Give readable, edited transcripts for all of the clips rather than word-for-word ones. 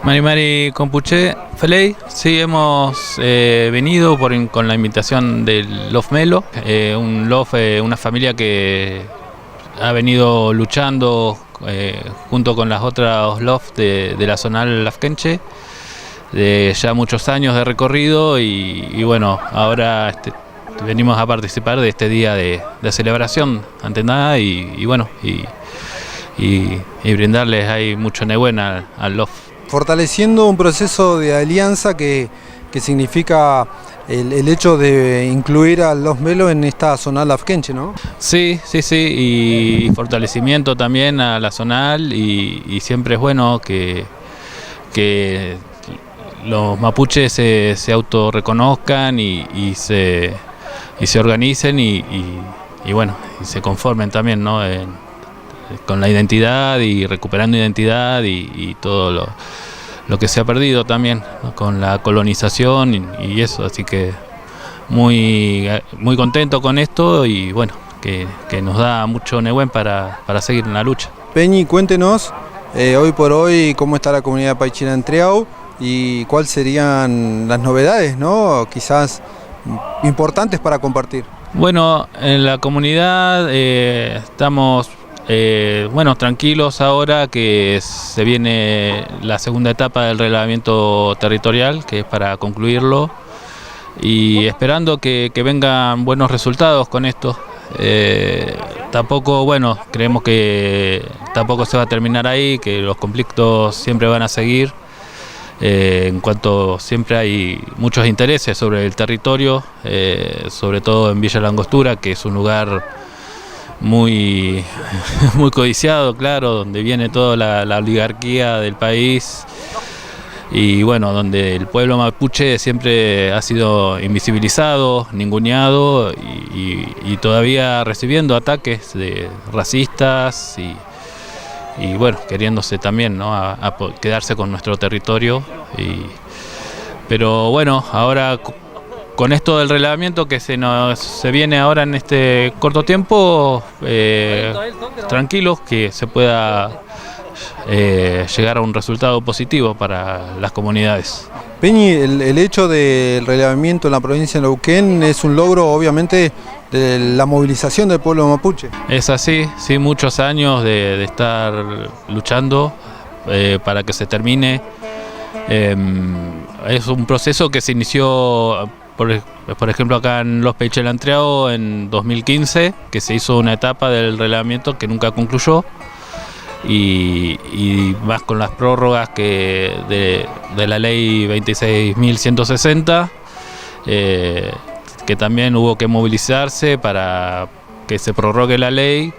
Mari Mari Compuche Feley, sí hemos venido con la invitación del Lof Melo, un Lof, una familia que ha venido luchando junto con las otras Lof de la zonal Lafkenche, de ya muchos años de recorrido y bueno, ahora venimos a participar de este día de celebración ante nada y bueno, y brindarles ahí mucho nebuena al Lof. Fortaleciendo un proceso de alianza que significa el hecho de incluir a Lof Melo en esta zonal lafkenche, ¿no? Sí, y fortalecimiento también a la zonal y siempre es bueno que los mapuches se autorreconozcan y se organicen y bueno, y se conformen también, ¿no? Con la identidad y recuperando identidad y todo lo que se ha perdido también, ¿no? Con la colonización y eso, así que muy contento con esto y bueno, que nos da mucho nehuen para seguir en la lucha. Peñi, cuéntenos hoy por hoy cómo está la comunidad Paychina-Entreau y cuáles serían las novedades, ¿no? Quizás importantes para compartir. Bueno, en la comunidad estamos tranquilos ahora que se viene la segunda etapa del relevamiento territorial, que es para concluirlo, y esperando que vengan buenos resultados con esto. Tampoco, creemos que tampoco se va a terminar ahí, que los conflictos siempre van a seguir, en cuanto siempre hay muchos intereses sobre el territorio, sobre todo en Villa La Angostura, que es un lugar muy codiciado, claro, donde viene toda la oligarquía del país y bueno, donde el pueblo mapuche siempre ha sido invisibilizado, ninguneado y todavía recibiendo ataques de racistas y bueno, queriéndose también, ¿no? a quedarse con nuestro territorio pero bueno, ahora con esto del relevamiento que se viene ahora en este corto tiempo, tranquilos que se pueda llegar a un resultado positivo para las comunidades. Peñi, el hecho del relevamiento en la provincia de Neuquén es un logro obviamente de la movilización del pueblo mapuche. Es así, sí, muchos años de estar luchando para que se termine. Es un proceso que se inició por ejemplo acá en Los Paychina-Entreau en 2015, que se hizo una etapa del relevamiento que nunca concluyó y más con las prórrogas de la ley 26.160, que también hubo que movilizarse para que se prorrogue la ley,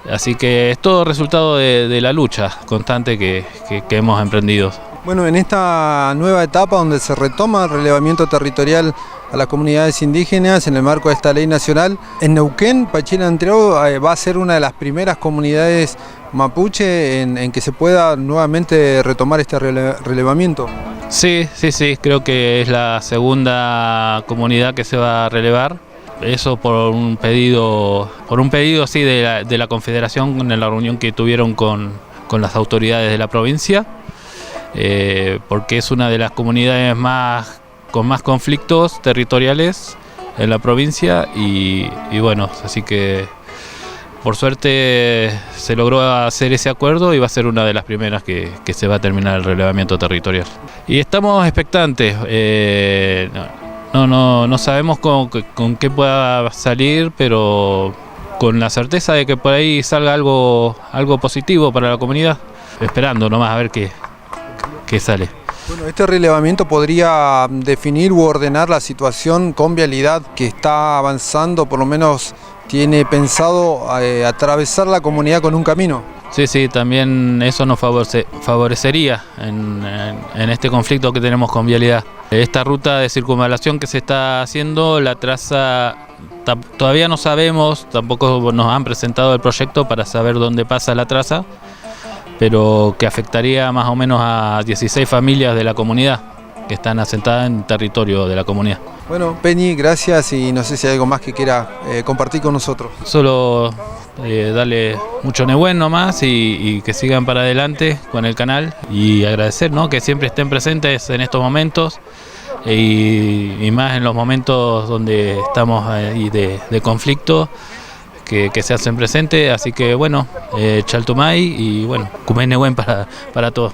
así que es todo resultado de la lucha constante que hemos emprendido. Bueno, en esta nueva etapa donde se retoma el relevamiento territorial a las comunidades indígenas en el marco de esta ley nacional, en Neuquén, Paychina-Entreau va a ser una de las primeras comunidades mapuche en que se pueda nuevamente retomar este relevamiento. Sí, creo que es la segunda comunidad que se va a relevar. Eso por un pedido sí, de la Confederación en la reunión que tuvieron con las autoridades de la provincia. Porque es una de las comunidades con más conflictos territoriales en la provincia y bueno, así que por suerte se logró hacer ese acuerdo y va a ser una de las primeras que se va a terminar el relevamiento territorial. Y estamos expectantes, no sabemos con qué pueda salir, pero con la certeza de que por ahí salga algo positivo para la comunidad, esperando nomás a ver qué sale. Bueno, este relevamiento podría definir u ordenar la situación con vialidad que está avanzando, por lo menos tiene pensado atravesar la comunidad con un camino. Sí, también eso nos favorecería en este conflicto que tenemos con vialidad. Esta ruta de circunvalación que se está haciendo, la traza, todavía no sabemos, tampoco nos han presentado el proyecto para saber dónde pasa la traza, pero que afectaría más o menos a 16 familias de la comunidad que están asentadas en territorio de la comunidad. Bueno, Peñi, gracias y no sé si hay algo más que quiera compartir con nosotros. Solo darle mucho Nehuen nomás y que sigan para adelante con el canal y agradecer, ¿no?, que siempre estén presentes en estos momentos y más en los momentos donde estamos ahí de conflicto, que se hacen presentes. Así que bueno, Chaltumay y bueno, Kumei Nehuen para todos.